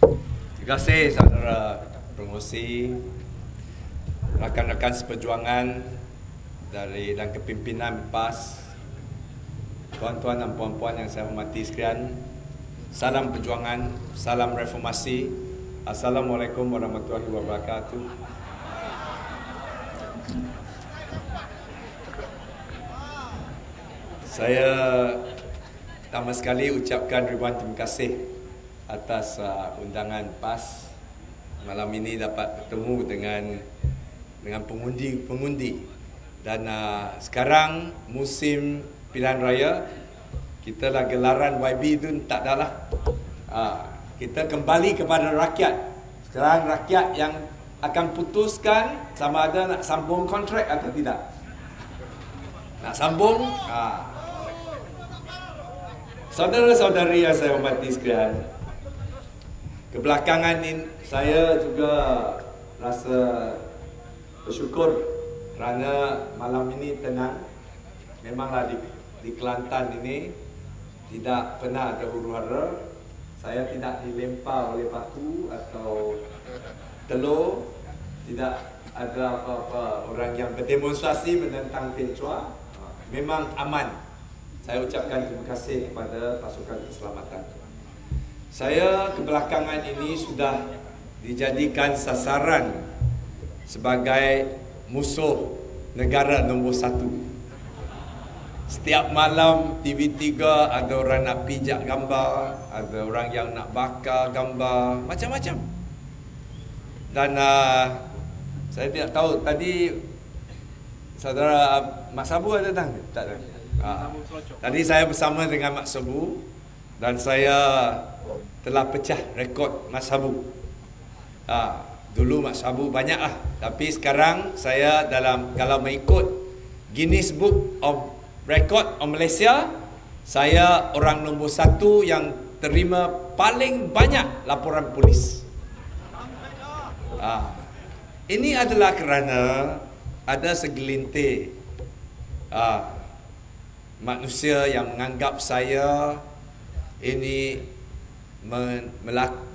Terima kasih saudara promosi, rakan-rakan seperjuangan dan kepimpinan PAS, tuan-tuan dan puan-puan yang saya hormati sekalian. Salam perjuangan, salam reformasi. Assalamualaikum warahmatullahi wabarakatuh. Saya pertama sekali ucapkan ribuan terima kasih atas undangan PAS malam ini dapat bertemu dengan pengundi-pengundi. Dan sekarang musim pilihan raya, kita lah gelaran YB itu tak adalah. Kita kembali kepada rakyat. Sekarang rakyat yang akan putuskan sama ada nak sambung kontrak atau tidak. Nak sambung? Saudara-saudari yang saya hormati sekalian, kebelakangan ini saya juga rasa bersyukur kerana malam ini tenang. Memanglah di Kelantan ini tidak pernah ada huru-hara. Saya tidak dilempar oleh batu atau telur. Tidak ada apa-apa orang yang berdemonstrasi menentang Pencua. Memang aman. Saya ucapkan terima kasih kepada pasukan keselamatan. Saya kebelakangan ini sudah dijadikan sasaran sebagai musuh negara nombor 1. Setiap malam TV3 ada orang nak pijak gambar, ada orang yang nak bakar gambar, macam-macam. Dan saya tidak tahu tadi saudara Mak Sabu ada datang? Tak ada. Tadi saya bersama dengan Mak Sabu dan saya telah pecah rekod Mak Sabu. Dulu Mak Sabu banyak lah, tapi sekarang saya kalau mengikut Guinness Book of Record of Malaysia, saya orang nombor 1 yang terima paling banyak laporan polis. Ini adalah kerana ada segelintir manusia yang menganggap saya ini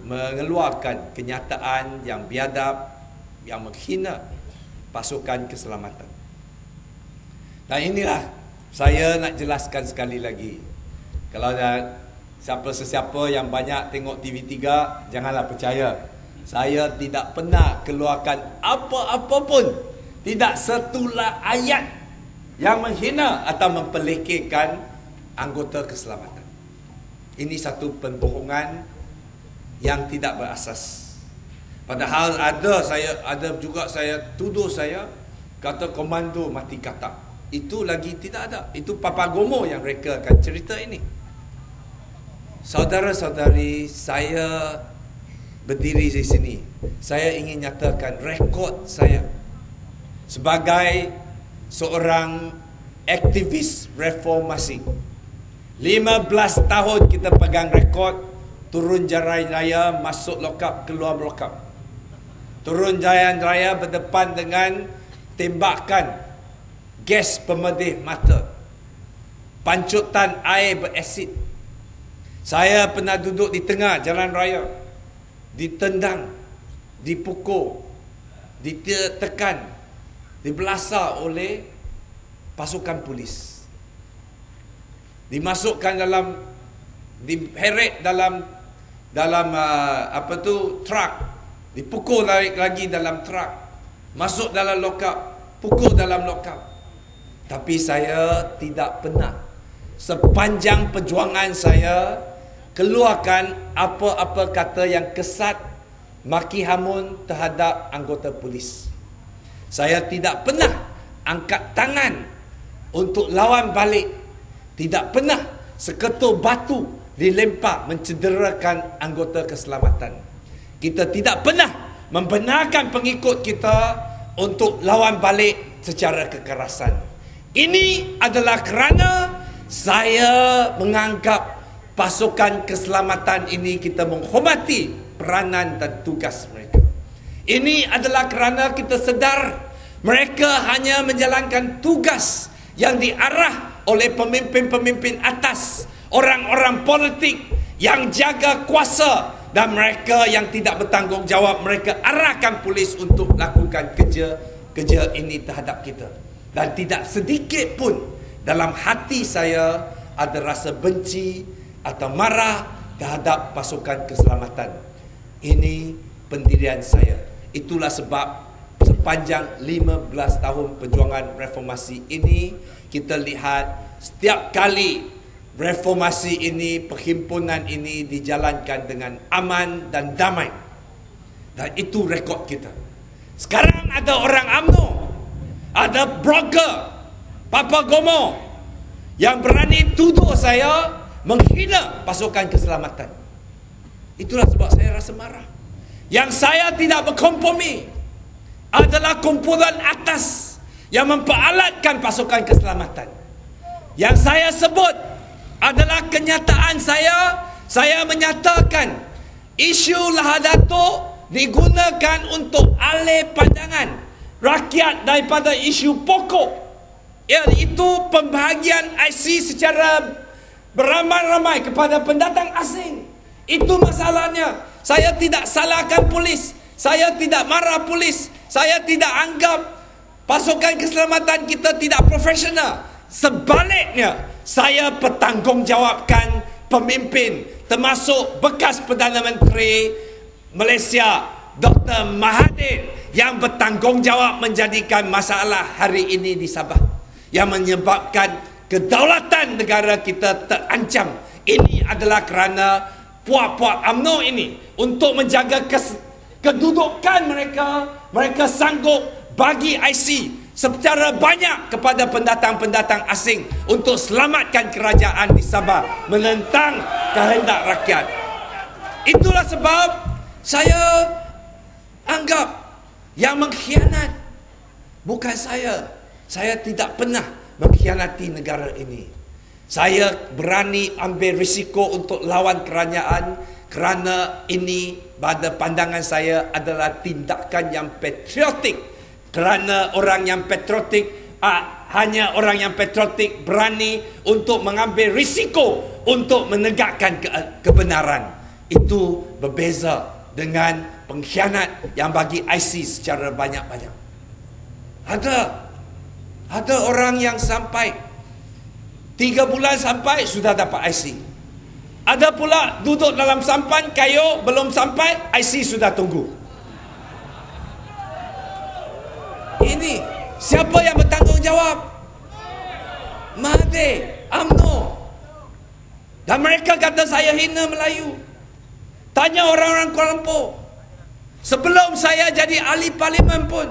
mengeluarkan kenyataan yang biadab, yang menghina pasukan keselamatan. Dan inilah saya nak jelaskan sekali lagi. Kalau siapa-sesiapa yang banyak tengok TV3, janganlah percaya. Saya tidak pernah keluarkan apa-apa pun, tidak setulah ayat yang menghina atau memperlekehkan anggota keselamatan. Ini satu pembohongan yang tidak berasas. Padahal ada juga saya tuduh saya kata komando mati katak. Itu lagi tidak ada. Itu Papagomo yang rekakan cerita ini. Saudara-saudari, saya berdiri di sini. Saya ingin nyatakan rekod saya sebagai seorang aktivis reformasi. 15 tahun kita pegang rekod, turun jalan raya, masuk lokap, keluar lokap. Turun jalan raya berdepan dengan tembakan gas pemedih mata, pancutan air berasid. Saya pernah duduk di tengah jalan raya, ditendang, dipukul, ditekan, dibelasah oleh pasukan polis, dimasukkan diheret dalam truk, dipukul lagi dalam truk, masuk dalam lokap, pukul dalam lokap. Tapi saya tidak pernah sepanjang perjuangan saya keluarkan apa-apa kata yang kesat, maki hamun terhadap anggota polis. Saya tidak pernah angkat tangan untuk lawan balik. Tidak pernah seketul batu dilempar mencederakan anggota keselamatan. Kita tidak pernah membenarkan pengikut kita untuk lawan balik secara kekerasan. Ini adalah kerana saya menganggap pasukan keselamatan ini kita menghormati peranan dan tugas mereka. Ini adalah kerana kita sedar mereka hanya menjalankan tugas yang diarah oleh pemimpin-pemimpin atas, orang-orang politik yang jaga kuasa dan mereka yang tidak bertanggungjawab, mereka arahkan polis untuk lakukan kerja ini terhadap kita. Dan tidak sedikit pun dalam hati saya ada rasa benci atau marah terhadap pasukan keselamatan. Ini pendirian saya. Itulah sebab sepanjang 15 tahun perjuangan reformasi ini, kita lihat setiap kali reformasi ini, perhimpunan ini dijalankan dengan aman dan damai. Dan itu rekod kita. Sekarang ada orang UMNO, ada broker, Papa Gomo, yang berani tuduh saya menghina pasukan keselamatan. Itulah sebab saya rasa marah. Yang saya tidak berkompromi adalah kumpulan atas yang memperalatkan pasukan keselamatan. Yang saya sebut adalah kenyataan saya menyatakan isu Lahadato digunakan untuk alih pandangan rakyat daripada isu pokok, iaitu pembahagian IC secara beramai-ramai kepada pendatang asing. Itu masalahnya. Saya tidak salahkan polis, saya tidak marah polis, saya tidak anggap pasukan keselamatan kita tidak profesional. Sebaliknya, saya bertanggungjawabkan pemimpin, termasuk bekas Perdana Menteri Malaysia Dr. Mahathir, yang bertanggungjawab menjadikan masalah hari ini di Sabah, yang menyebabkan kedaulatan negara kita terancam. Ini adalah kerana puak-puak UMNO ini, untuk menjaga kedudukan mereka sanggup bagi IC secara banyak kepada pendatang-pendatang asing untuk selamatkan kerajaan di Sabah menentang kehendak rakyat. Itulah sebab saya anggap yang mengkhianat bukan saya. Saya tidak pernah mengkhianati negara ini. Saya berani ambil risiko untuk lawan kerajaan kerana ini pada pandangan saya adalah tindakan yang patriotik. Kerana orang yang patriotik, hanya orang yang patriotik berani untuk mengambil risiko untuk menegakkan kebenaran. Itu berbeza dengan pengkhianat yang bagi IC secara banyak-banyak. Ada orang yang sampai 3 bulan sampai sudah dapat IC. Ada pula duduk dalam sampan kayu, belum sampai IC sudah tunggu. Ini siapa yang bertanggungjawab? Mahathir, UMNO. Dan mereka kata saya hina Melayu. Tanya orang-orang Kuala Lumpur. Sebelum saya jadi ahli parlimen pun,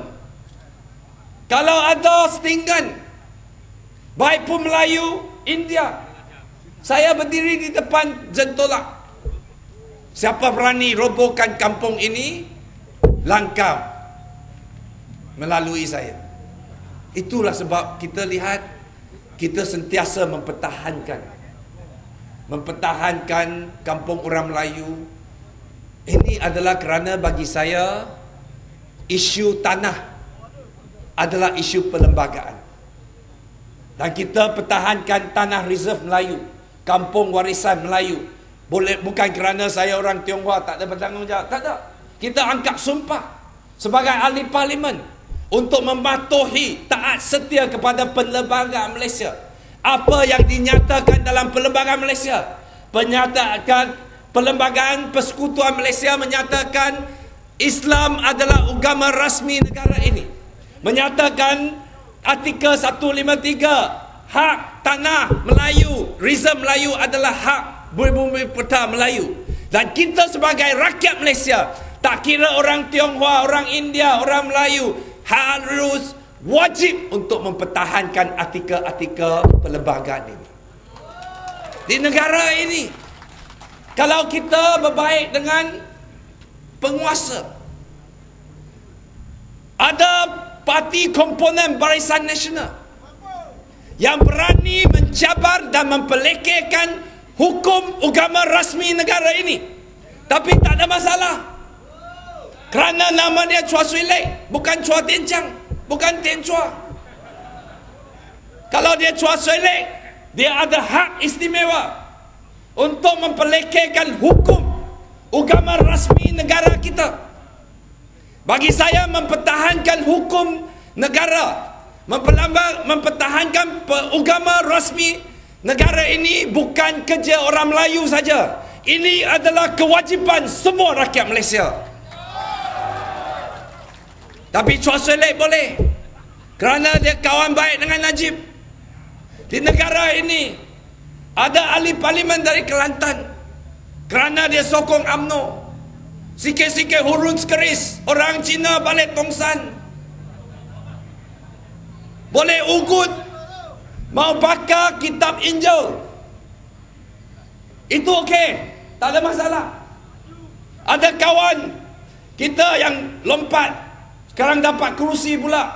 kalau ada setinggan, baik pun Melayu, India, saya berdiri di depan jentolak. Siapa berani robohkan kampung ini, langkah melalui saya. Itulah sebab kita lihat, kita sentiasa mempertahankan kampung orang Melayu. Ini adalah kerana bagi saya isu tanah adalah isu perlembagaan. Dan kita pertahankan tanah reserve Melayu, kampung warisan Melayu. Bukan kerana saya orang Tionghoa tak ada bertanggungjawab. Tak ada. Kita angkat sumpah sebagai ahli parlimen untuk mematuhi taat setia kepada perlembagaan Malaysia. Apa yang dinyatakan dalam perlembagaan Malaysia? Perlembagaan Persekutuan Malaysia menyatakan Islam adalah agama rasmi negara ini. Menyatakan artikel 153, hak tanah Melayu, reserve Melayu adalah hak bumi peta Melayu. Dan kita sebagai rakyat Malaysia, tak kira orang Tionghoa, orang India, orang Melayu, harus wajib untuk mempertahankan artikel-artikel perlembagaan ini. Di negara ini, kalau kita berbaik dengan penguasa, ada parti komponen Barisan Nasional yang berani mencabar dan mempelekehkan hukum agama rasmi negara ini. Tapi tak ada masalah. Kerana nama dia Chua Swee Lek, bukan Chua Tien Chang, bukan Tien Chua. Kalau dia Chua Swee Lek, dia ada hak istimewa untuk mempelekehkan hukum agama rasmi negara kita. Bagi saya, mempertahankan hukum negara, mempertahankan agama rasmi negara ini bukan kerja orang Melayu saja. Ini adalah kewajipan semua rakyat Malaysia. Tapi Chua Soon Lek boleh, kerana dia kawan baik dengan Najib. Di negara ini ada ahli parlimen dari Kelantan, kerana dia sokong UMNO. Sikit-sikit hurun sekeris orang Cina balik tongsan. Boleh ugut, mau bakar kitab Injil, itu okey, tak ada masalah. Ada kawan kita yang lompat, sekarang dapat kerusi pula.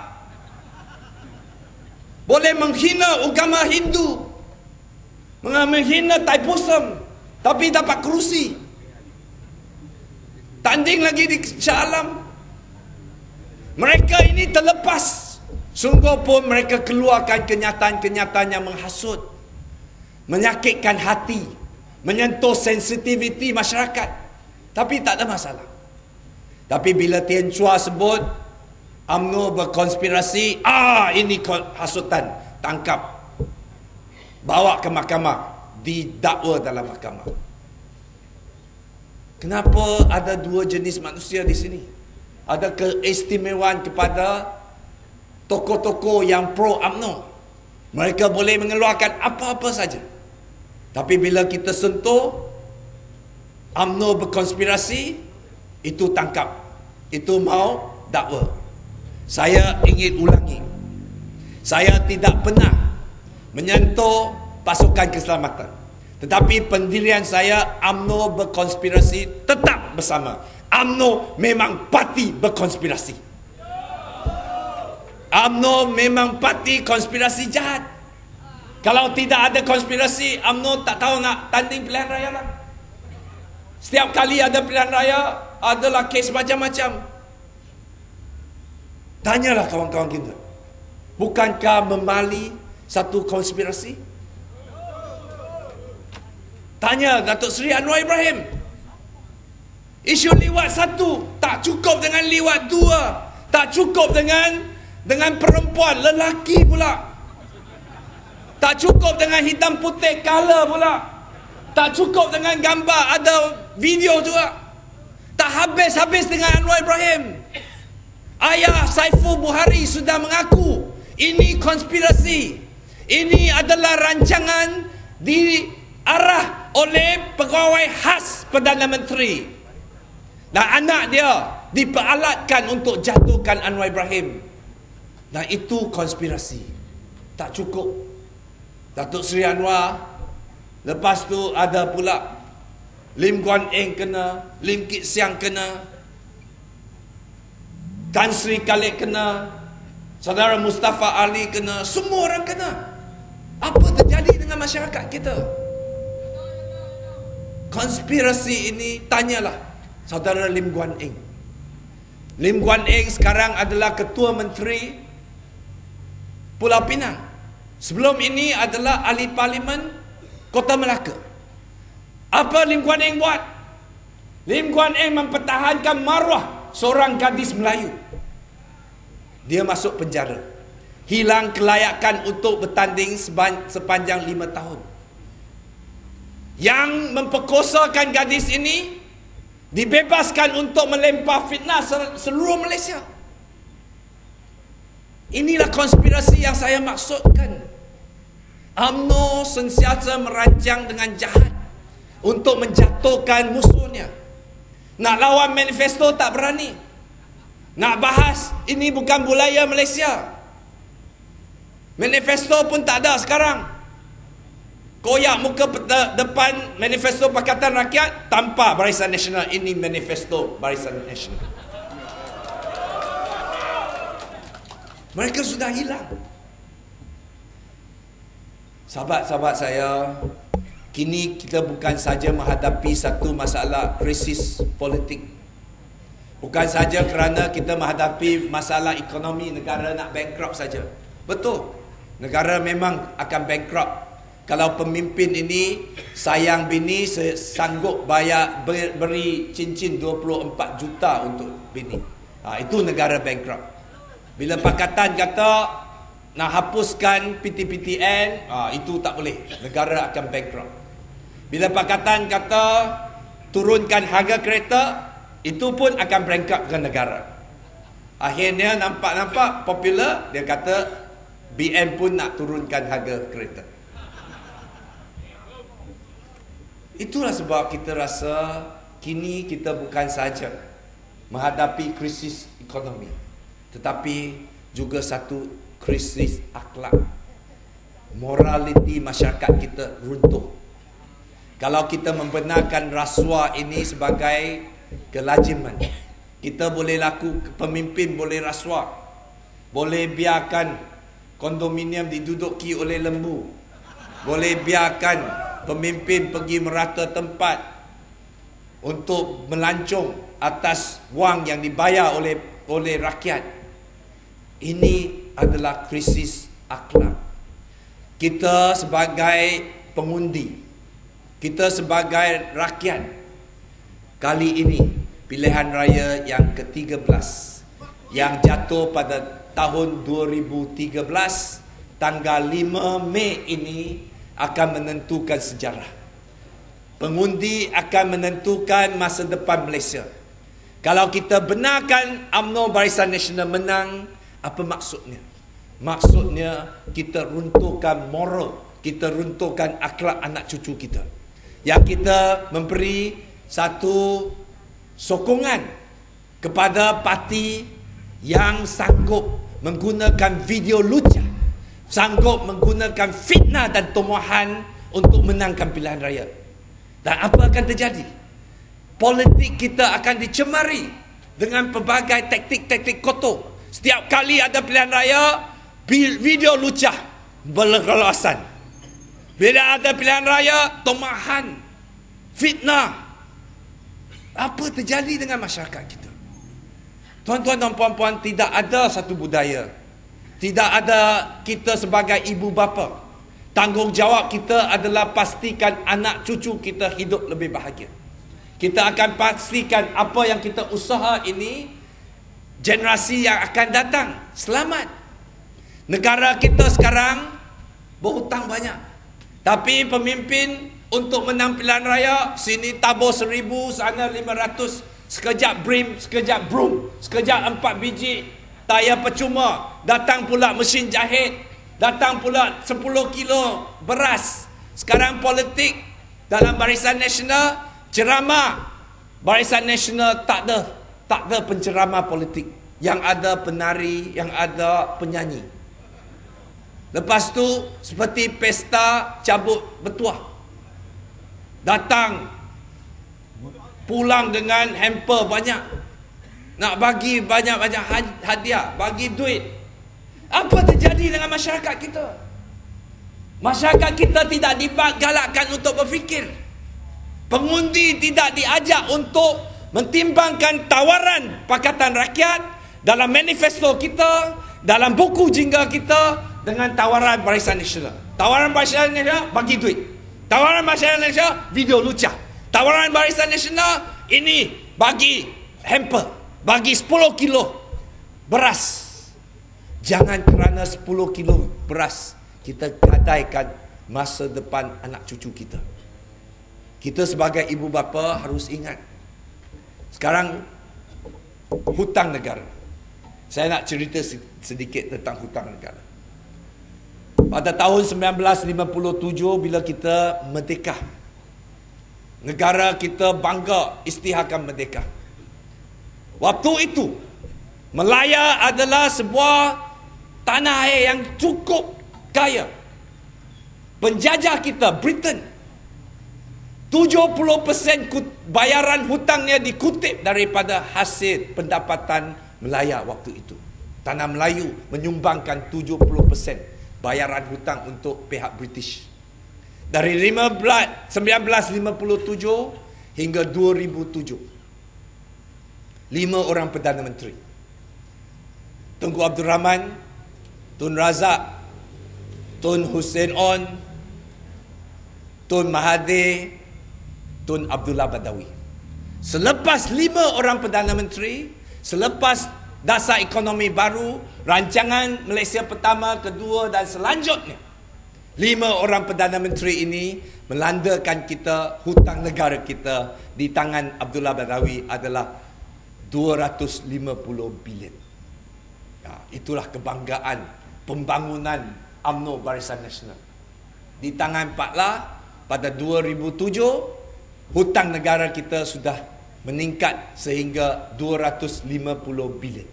Boleh menghina agama Hindu, menghina Taipusam, tapi dapat kerusi. Tanding lagi di Shah Alam. Mereka ini terlepas. Sungguh pun mereka keluarkan kenyataan-kenyataan yang menghasut, menyakitkan hati, menyentuh sensitiviti masyarakat. Tapi tak ada masalah. Tapi bila Tien Chua sebut UMNO berkonspirasi, ini hasutan, tangkap, bawa ke mahkamah, didakwa dalam mahkamah. Kenapa ada dua jenis manusia di sini? Ada keistimewaan kepada tokoh-tokoh yang pro UMNO. Mereka boleh mengeluarkan apa-apa saja. Tapi bila kita sentuh UMNO berkonspirasi, itu tangkap, itu mau dakwa. Saya ingin ulangi, saya tidak pernah menyentuh pasukan keselamatan. Tetapi pendirian saya, UMNO berkonspirasi, tetap bersama. UMNO memang parti berkonspirasi. UMNO memang parti konspirasi jahat. Kalau tidak ada konspirasi, UMNO tak tahu nak tanding pilihan raya lah. Setiap kali ada pilihan raya, adalah kes macam-macam. Tanyalah kawan-kawan kita, bukankah memali satu konspirasi? Tanya Datuk Seri Anwar Ibrahim. Isu liwat 1 tak cukup dengan liwat 2, tak cukup dengan perempuan, lelaki pula. Tak cukup dengan hitam putih color pula. Tak cukup dengan gambar, ada video juga. Tak habis-habis dengan Anwar Ibrahim. Ayah Saiful Buhari sudah mengaku ini konspirasi. Ini adalah rancangan diarah oleh pegawai khas Perdana Menteri. Dan anak dia diperalatkan untuk jatuhkan Anwar Ibrahim. Dan itu konspirasi. Tak cukup. Datuk Seri Anwar, lepas tu ada pula Lim Guan Eng kena, Lim Kit Siang kena, Tan Sri Khalid kena, Saudara Mustafa Ali kena, semua orang kena. Apa terjadi dengan masyarakat kita? Konspirasi ini, tanyalah Saudara Lim Guan Eng. Lim Guan Eng sekarang adalah Ketua Menteri Pulau Pinang. Sebelum ini adalah ahli parlimen Kota Melaka. Apa Lim Guan Eng buat? Lim Guan Eng mempertahankan maruah seorang gadis Melayu. Dia masuk penjara. Hilang kelayakan untuk bertanding sepanjang 5 tahun. Yang memperkosakan gadis ini dibebaskan untuk melempar fitnah seluruh Malaysia. Inilah konspirasi yang saya maksudkan. UMNO sentiasa merancang dengan jahat untuk menjatuhkan musuhnya. Nak lawan manifesto tak berani. Nak bahas, ini bukan budaya Malaysia. Manifesto pun tak ada sekarang. Koyak muka depan manifesto Pakatan Rakyat tanpa Barisan Nasional. Ini manifesto Barisan Nasional. Mereka sudah hilang. Sahabat-sahabat saya, kini kita bukan saja menghadapi satu masalah krisis politik. Bukan saja kerana kita menghadapi masalah ekonomi negara nak bankrupt saja. Betul, negara memang akan bankrupt. Kalau pemimpin ini sayang bini, sanggup bayar beri cincin 24 juta untuk bini. Itu negara bankrupt. Bila pakatan kata nak hapuskan PTPTN, itu tak boleh. Negara akan bankrupt. Bila pakatan kata turunkan harga kereta, itu pun akan bankruptkan negara. Akhirnya nampak popular, dia kata BN pun nak turunkan harga kereta. Itulah sebab kita rasa kini kita bukan saja menghadapi krisis ekonomi, tetapi juga satu krisis akhlak. Moraliti masyarakat kita runtuh. Kalau kita membenarkan rasuah ini sebagai kelaziman, kita boleh pemimpin boleh rasuah, boleh biarkan kondominium diduduki oleh lembu, boleh biarkan pemimpin pergi merata tempat untuk melancong atas wang yang dibayar oleh rakyat. Ini adalah krisis akhlak. Kita sebagai pengundi, kita sebagai rakyat, kali ini pilihan raya yang ke-13 yang jatuh pada tahun 2013 tanggal 5 Mei ini akan menentukan sejarah. Pengundi akan menentukan masa depan Malaysia. Kalau kita benarkan UMNO Barisan Nasional menang, apa maksudnya? Maksudnya kita runtuhkan moral, kita runtuhkan akhlak anak cucu kita. Yang kita memberi satu sokongan kepada parti yang sanggup menggunakan video lucah, sanggup menggunakan fitnah dan tomohan untuk menangkan pilihan raya. Dan apa akan terjadi? Politik kita akan dicemari dengan pelbagai taktik-taktik kotor. Setiap kali ada pilihan raya, video lucah berkelasan. Bila ada pilihan raya, tomahan, fitnah. Apa terjadi dengan masyarakat kita? Tuan-tuan dan puan-puan, tidak ada satu budaya. Tidak ada kita sebagai ibu bapa. Tanggungjawab kita adalah pastikan anak cucu kita hidup lebih bahagia. Kita akan pastikan apa yang kita usaha ini, generasi yang akan datang selamat. Negara kita sekarang berhutang banyak, tapi pemimpin untuk menang pilihan raya, sini tabur 1,000, sana 500, sekejap brim, sekejap broom, sekejap 4 biji tayar percuma, datang pula mesin jahit, datang pula 10 kilo beras. Sekarang politik dalam Barisan Nasional, ceramah Barisan Nasional tak ada penceramah politik. Yang ada penari, yang ada penyanyi. Lepas tu seperti pesta cabut bertuah. Datang, pulang dengan hamper banyak, nak bagi banyak-banyak hadiah, bagi duit. Apa terjadi dengan masyarakat kita? Masyarakat kita tidak digalakkan untuk berfikir. Pengundi tidak diajak untuk mentimbangkan tawaran Pakatan Rakyat dalam manifesto kita, dalam buku jingga kita, dengan tawaran Barisan Nasional. Tawaran Barisan Nasional bagi duit. Tawaran Barisan Nasional video lucah. Tawaran Barisan Nasional ini bagi hamper, bagi 10 kilo beras. Jangan kerana 10 kilo beras kita gadaikan masa depan anak cucu kita. Kita sebagai ibu bapa harus ingat. Sekarang hutang negara. Saya nak cerita sedikit tentang hutang negara. Pada tahun 1957 bila kita merdeka, negara kita bangga isytiharkan merdeka. Waktu itu Melaya adalah sebuah tanah air yang cukup kaya. Penjajah kita, Britain, 70% bayaran hutangnya dikutip daripada hasil pendapatan Melaya waktu itu. Tanah Melayu menyumbangkan 70% bayaran hutang untuk pihak British. Dari 1957 hingga 2007. 5 orang Perdana Menteri. Tunku Abdul Rahman, Tun Razak, Tun Hussein On, Tun Mahathir, Tun Abdullah Badawi. Selepas 5 orang Perdana Menteri, selepas dasar ekonomi baru, rancangan Malaysia pertama, kedua dan selanjutnya, 5 orang Perdana Menteri ini melandakan kita, hutang negara kita di tangan Abdullah Badawi adalah 250 bilion. Itulah kebanggaan pembangunan UMNO Barisan Nasional. Di tangan Pak La pada 2007, hutang negara kita sudah meningkat sehingga 250 bilion.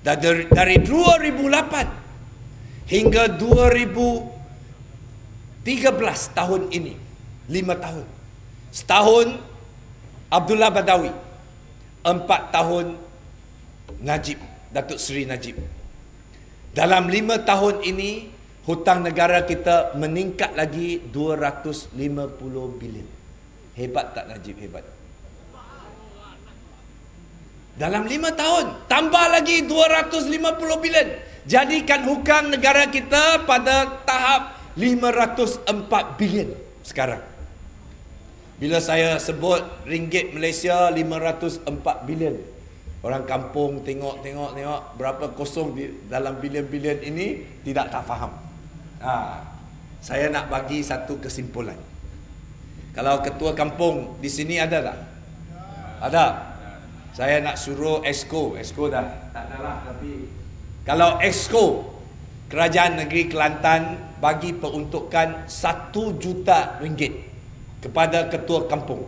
Dan dari 2008 hingga 2013 tahun ini, 5 tahun. Setahun Abdullah Badawi, 4 tahun Najib, Datuk Seri Najib. Dalam 5 tahun ini, hutang negara kita meningkat lagi 250 bilion. Hebat tak Najib? Hebat. Dalam 5 tahun, tambah lagi 250 bilion. Jadikan hutang negara kita pada tahap 504 bilion sekarang. Bila saya sebut ringgit Malaysia 504 bilion, orang kampung tengok berapa kosong di dalam bilion-bilion ini tak faham. Saya nak bagi satu kesimpulan. Kalau ketua kampung di sini ada tak? Ada. Saya nak suruh Exco dah tak ada lah, tapi kalau Exco Kerajaan Negeri Kelantan bagi peruntukan 1 juta ringgit kepada ketua kampung,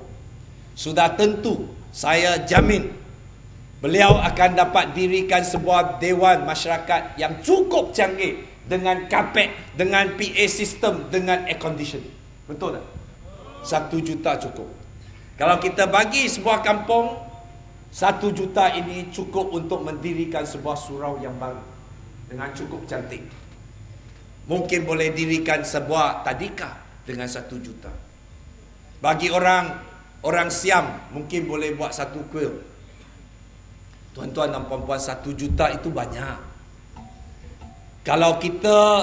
sudah tentu saya jamin beliau akan dapat dirikan sebuah dewan masyarakat yang cukup canggih dengan kapek, dengan PA system, dengan air condition. Betul tak? 1 juta cukup. Kalau kita bagi sebuah kampung 1 juta ini cukup untuk mendirikan sebuah surau yang baru dengan cukup cantik. Mungkin boleh dirikan sebuah tadika dengan 1 juta. Bagi orang Siam mungkin boleh buat satu kuil. Tuan-tuan dan puan-puan, 1 juta itu banyak. Kalau kita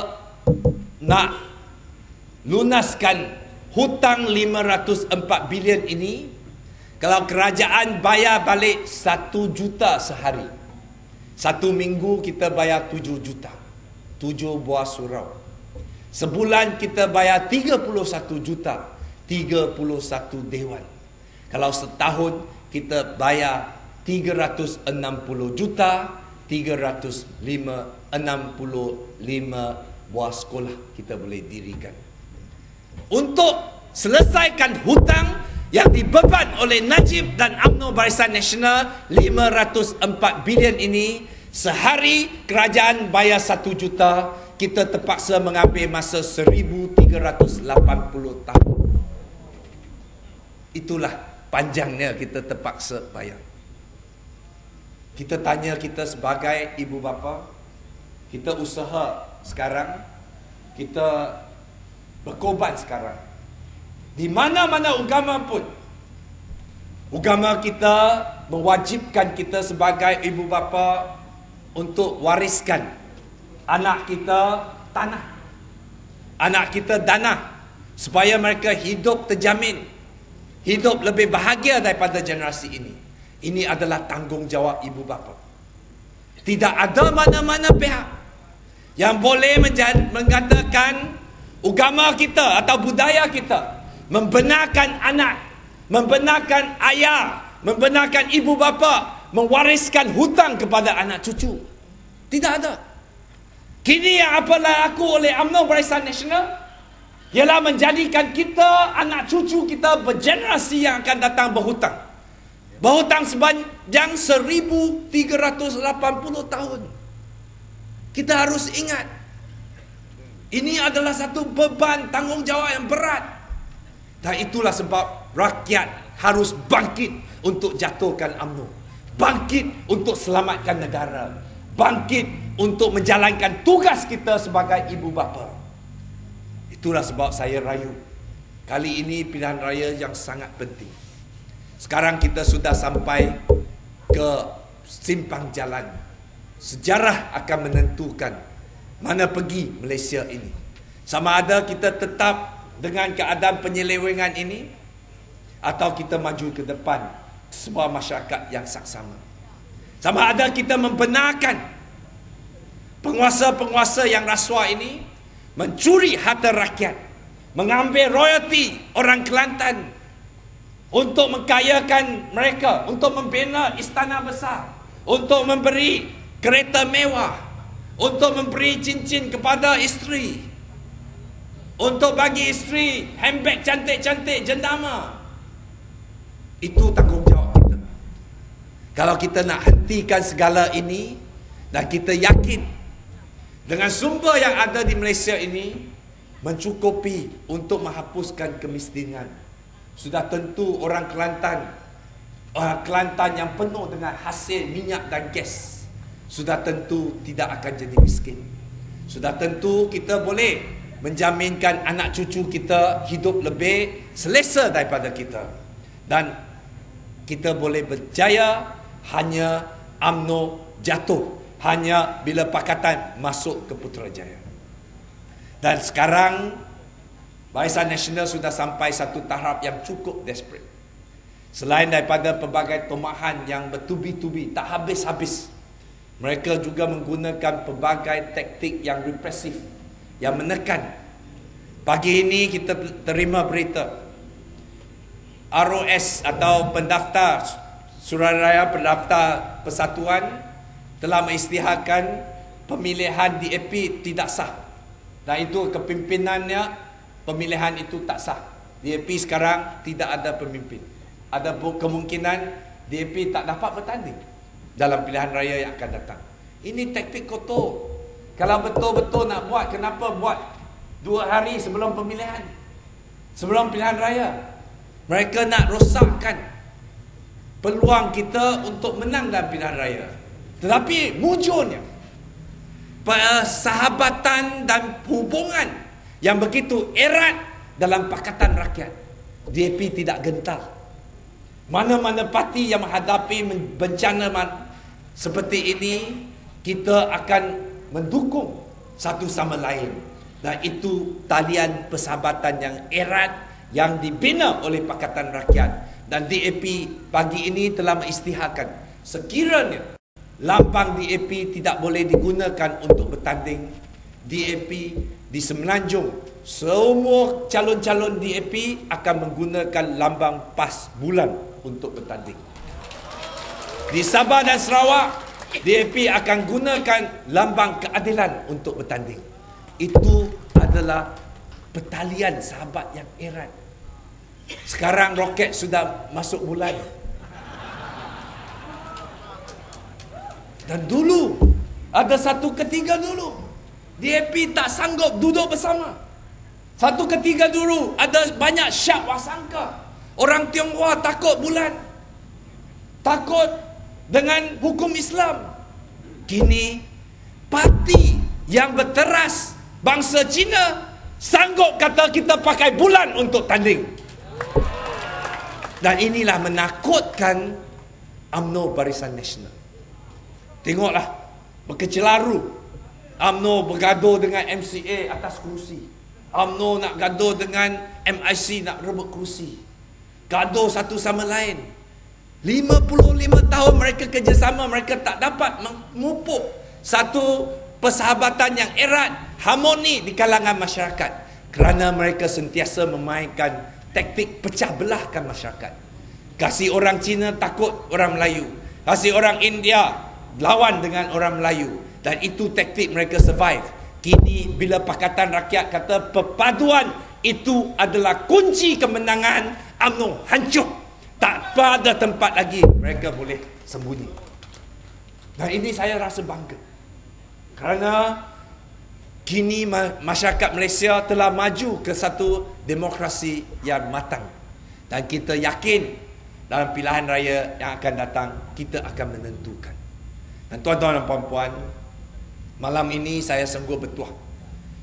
nak lunaskan hutang 504 bilion ini, kalau kerajaan bayar balik 1 juta sehari, 1 minggu kita bayar 7 juta, 7 buah surau. Sebulan kita bayar 31 juta, 31 dewan. Kalau setahun kita bayar 360 juta, 365 buah sekolah kita boleh dirikan. Untuk selesaikan hutang yang dibeban oleh Najib dan UMNO Barisan Nasional 504 bilion ini, sehari kerajaan bayar 1 juta, kita terpaksa mengambil masa 1380 tahun. Itulah panjangnya kita terpaksa bayar. Kita tanya kita sebagai ibu bapa, kita usaha sekarang, kita berkorban sekarang. Di mana-mana agama pun, agama kita mewajibkan kita sebagai ibu bapa untuk wariskan anak kita tanah, anak kita dana, supaya mereka hidup terjamin, hidup lebih bahagia daripada generasi ini. Ini adalah tanggungjawab ibu bapa. Tidak ada mana-mana pihak yang boleh mengatakan agama kita atau budaya kita membenarkan anak, membenarkan ayah, membenarkan ibu bapa mewariskan hutang kepada anak cucu. Tidak ada. Kini yang apa laku oleh UMNO Barisan Nasional ialah menjadikan kita, anak cucu kita bergenerasi yang akan datang berhutang. Berhutang sepanjang 1380 tahun. Kita harus ingat, ini adalah satu beban tanggungjawab yang berat. Dan itulah sebab rakyat harus bangkit untuk jatuhkan UMNO. Bangkit untuk selamatkan negara. Bangkit untuk menjalankan tugas kita sebagai ibu bapa. Itulah sebab saya rayu, kali ini pilihan raya yang sangat penting. Sekarang kita sudah sampai ke simpang jalan. Sejarah akan menentukan mana pergi Malaysia ini. Sama ada kita tetap dengan keadaan penyelewengan ini, atau kita maju ke depan sebuah masyarakat yang saksama. Sama ada kita membenarkan penguasa-penguasa yang rasuah ini mencuri harta rakyat, mengambil royalti orang Kelantan untuk mengkayakan mereka, untuk membina istana besar, untuk memberi kereta mewah, untuk memberi cincin kepada isteri, untuk bagi isteri handbag cantik-cantik jendama. Itu tanggungjawab kita. Kalau kita nak hentikan segala ini, dan kita yakin dengan sumber yang ada di Malaysia ini mencukupi untuk menghapuskan kemiskinan, sudah tentu orang Kelantan yang penuh dengan hasil minyak dan gas sudah tentu tidak akan jadi miskin. Sudah tentu kita boleh menjaminkan anak cucu kita hidup lebih selesa daripada kita. Dan kita boleh berjaya hanya UMNO jatuh, hanya bila Pakatan masuk ke Putrajaya. Dan sekarang Barisan Nasional sudah sampai satu tahap yang cukup desperate. Selain daripada pelbagai tomahan yang bertubi-tubi, tak habis-habis, mereka juga menggunakan pelbagai taktik yang represif, yang menekan. Pagi ini kita terima berita ROS atau pendaftar Suruhanjaya Pendaftar Persatuan telah mengisytiharkan pemilihan DAP tidak sah. Dan itu kepimpinannya, pemilihan itu tak sah. DAP sekarang tidak ada pemimpin. Ada kemungkinan DAP tak dapat bertanding dalam pilihan raya yang akan datang. Ini taktik kotor. Kalau betul-betul nak buat, kenapa buat 2 hari sebelum pemilihan, sebelum pilihan raya? Mereka nak rosakkan peluang kita untuk menang dalam pilihan raya. Tetapi mujurnya persahabatan dan hubungan yang begitu erat dalam Pakatan Rakyat, DAP tidak gentar. Mana-mana parti yang menghadapi bencana seperti ini, kita akan mendukung satu sama lain. Dan itu talian persahabatan yang erat yang dibina oleh Pakatan Rakyat. Dan DAP pagi ini telah mengisytiharkan sekiranya lambang DAP tidak boleh digunakan untuk bertanding, DAP di Semenanjung, semua calon-calon DAP akan menggunakan lambang PAS bulan untuk bertanding. Di Sabah dan Sarawak, DAP akan gunakan lambang keadilan untuk bertanding. Itu adalah pertalian sahabat yang erat. Sekarang roket sudah masuk bulan. Dan dulu, ada satu ketiga dulu, DAP tak sanggup duduk bersama. Satu ketiga dulu, ada banyak syak wasangka. Orang Tionghoa takut bulan, takut dengan hukum Islam. Kini, parti yang berteras bangsa Cina sanggup kata kita pakai bulan untuk tanding. Dan inilah menakutkan UMNO Barisan Nasional. Tengoklah, berkecelaru. UMNO bergaduh dengan MCA atas kerusi. UMNO nak gaduh dengan MIC nak rebut kerusi. Gaduh satu sama lain. 55 tahun mereka kerjasama, mereka tak dapat memupuk satu persahabatan yang erat, harmoni di kalangan masyarakat. Kerana mereka sentiasa memainkan taktik pecah belahkan masyarakat. Kasih orang Cina takut orang Melayu, kasih orang India lawan dengan orang Melayu. Dan itu taktik mereka survive. Kini bila Pakatan Rakyat kata perpaduan itu adalah kunci kemenangan, UMNO hancur. Tak ada tempat lagi mereka boleh sembunyi. Dan ini saya rasa bangga. Kerana kini masyarakat Malaysia telah maju ke satu demokrasi yang matang. Dan kita yakin dalam pilihan raya yang akan datang, kita akan menentukan. Dan tuan-tuan dan puan-puan, malam ini saya sungguh bertuah.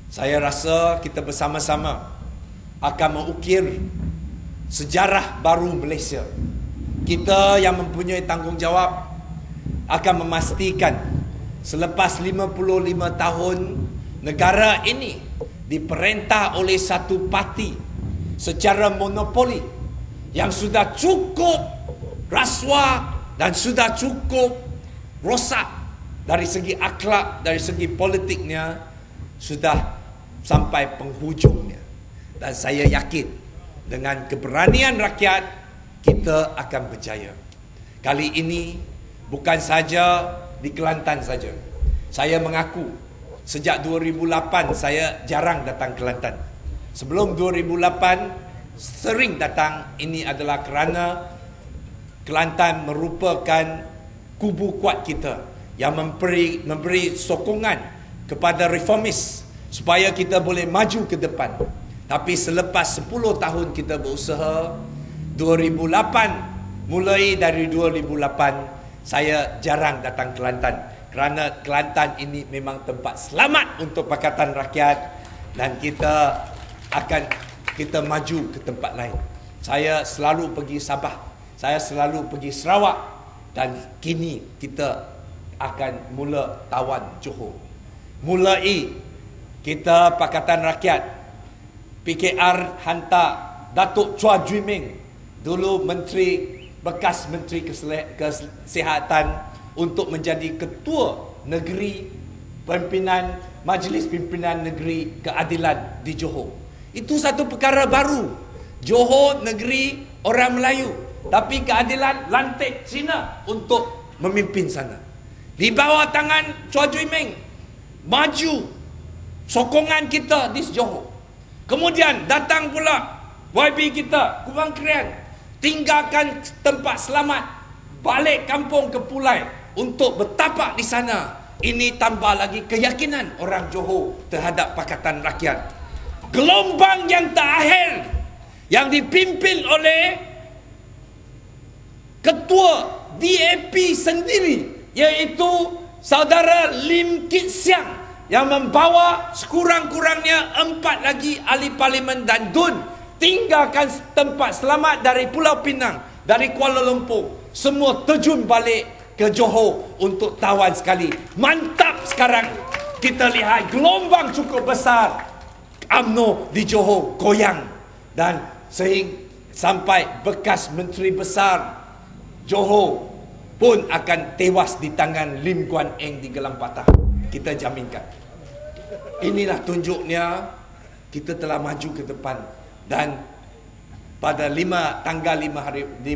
Saya rasa kita bersama-sama akan mengukir sejarah baru Malaysia. Kita yang mempunyai tanggungjawab akan memastikan selepas 55 tahun negara ini diperintah oleh satu parti secara monopoli yang sudah cukup rasuah dan sudah cukup rosak dari segi akhlak, dari segi politiknya, sudah sampai penghujungnya. Dan saya yakin dengan keberanian rakyat kita akan berjaya. Kali ini bukan saja di Kelantan saja. Saya mengaku sejak 2008 saya jarang datang Kelantan. Sebelum 2008 sering datang. Ini adalah kerana Kelantan merupakan kubu kuat kita yang memberi sokongan kepada reformis supaya kita boleh maju ke depan. Tapi selepas 10 tahun kita berusaha, 2008, mulai dari 2008 saya jarang datang Kelantan kerana Kelantan ini memang tempat selamat untuk Pakatan Rakyat dan kita maju ke tempat lain. Saya selalu pergi Sabah, saya selalu pergi Sarawak, dan kini kita akan mula tawan Johor. Mulai kita Pakatan Rakyat, PKR hantar Datuk Chua Jui Ming, dulu bekas Menteri Kesihatan, untuk menjadi Ketua Negeri Pimpinan Majlis Pimpinan Negeri Keadilan di Johor. Itu satu perkara baru. Johor negeri orang Melayu, tapi keadilan lantik Cina untuk memimpin sana. Di bawah tangan Chua Jui Ming, maju sokongan kita di Johor. Kemudian datang pula YB kita, Kubang Krian, tinggalkan tempat selamat, balik kampung ke Pulai untuk bertapak di sana. Ini tambah lagi keyakinan orang Johor terhadap Pakatan Rakyat. Gelombang yang terakhir yang dipimpin oleh Ketua DAP sendiri, iaitu Saudara Lim Kit Siang, yang membawa sekurang-kurangnya 4 lagi ahli parlimen dan DUN, tinggalkan tempat selamat dari Pulau Pinang, dari Kuala Lumpur, semua terjun balik ke Johor untuk tawan sekali. Mantap sekarang kita lihat gelombang cukup besar. UMNO di Johor goyang, dan sampai bekas Menteri Besar Johor pun akan tewas di tangan Lim Guan Eng di Gelang Patah. Kita jaminkan. Inilah tunjuknya kita telah maju ke depan. Dan pada tanggal 5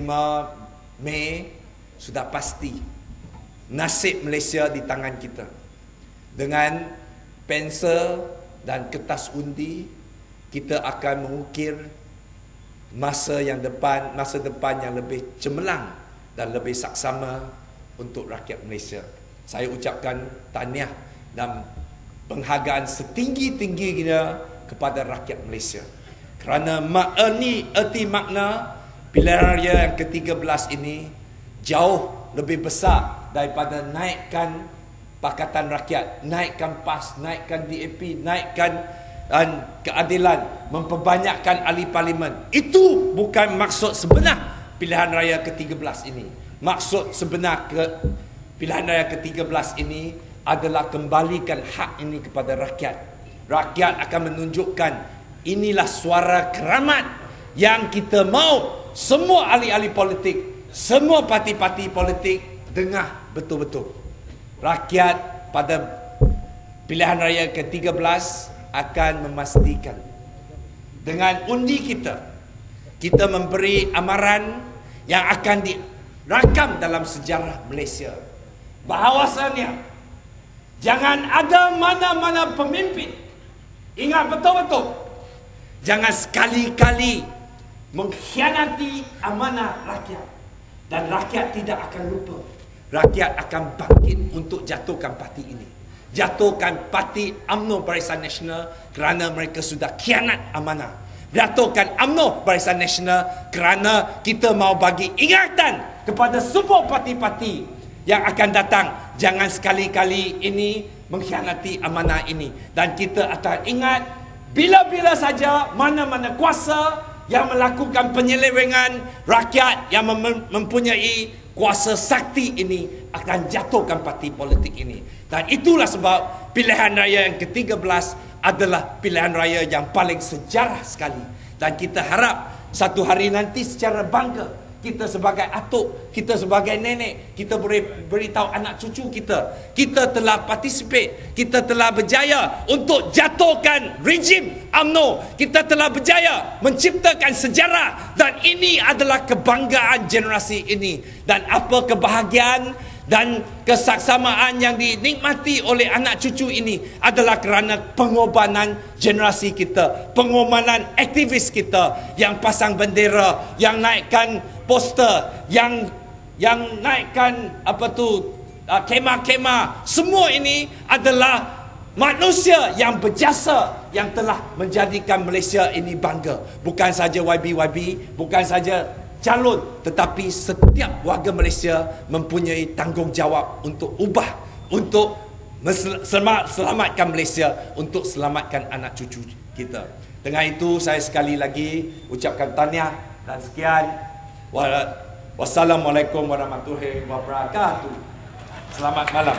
Mei sudah pasti nasib Malaysia di tangan kita. Dengan pensel dan kertas undi, kita akan mengukir masa depan yang lebih cemerlang dan lebih saksama untuk rakyat Malaysia. Saya ucapkan tahniah dan penghargaan setinggi-tingginya kepada rakyat Malaysia. Kerana erti makna pilihan raya yang ke-13 ini jauh lebih besar daripada naikkan Pakatan Rakyat, naikkan PAS, naikkan DAP, naikkan keadilan, memperbanyakkan ahli parlimen. Itu bukan maksud sebenar pilihan raya ke-13 ini. Maksud sebenar pilihan raya ke-13 ini adalah kembalikan hak ini kepada rakyat. Rakyat akan menunjukkan inilah suara keramat yang kita mau semua ahli-ahli politik, semua parti-parti politik dengar betul-betul. Rakyat pada pilihan raya ke-13 akan memastikan dengan undi kita memberi amaran yang akan dirakam dalam sejarah Malaysia. Bahawasanya jangan ada mana-mana pemimpin, ingat betul-betul, jangan sekali-kali mengkhianati amanah rakyat. Dan rakyat tidak akan lupa. Rakyat akan bangkit untuk jatuhkan parti ini. Jatuhkan parti UMNO Barisan Nasional kerana mereka sudah khianat amanah. Jatuhkan UMNO Barisan Nasional kerana kita mau bagi ingatan kepada semua parti-parti yang akan datang. Jangan sekali-kali ini mengkhianati amanah ini. Dan kita akan ingat, bila-bila saja mana-mana kuasa yang melakukan penyelewengan rakyat yang mempunyai kuasa sakti ini akan jatuhkan parti politik ini. Dan itulah sebab pilihan raya yang ke-13 adalah pilihan raya yang paling sejarah sekali. Dan kita harap satu hari nanti secara bangga, kita sebagai atuk, kita sebagai nenek, kita boleh beritahu anak cucu kita, kita telah participate, kita telah berjaya untuk jatuhkan rejim UMNO, kita telah berjaya menciptakan sejarah, dan ini adalah kebanggaan generasi ini. Dan apa kebahagiaan dan kesaksamaan yang dinikmati oleh anak cucu ini adalah kerana pengorbanan generasi kita, pengorbanan aktivis kita yang pasang bendera, yang naikkan poster, yang naikkan kemah-kemah. Semua ini adalah manusia yang berjasa, yang telah menjadikan Malaysia ini bangga. Bukan saja YB, bukan saja calon, tetapi setiap warga Malaysia mempunyai tanggungjawab untuk ubah, untuk selamatkan Malaysia, untuk selamatkan anak cucu kita. Dengan itu saya sekali lagi ucapkan tahniah dan sekian. Wassalamualaikum warahmatullahi wabarakatuh. Selamat malam.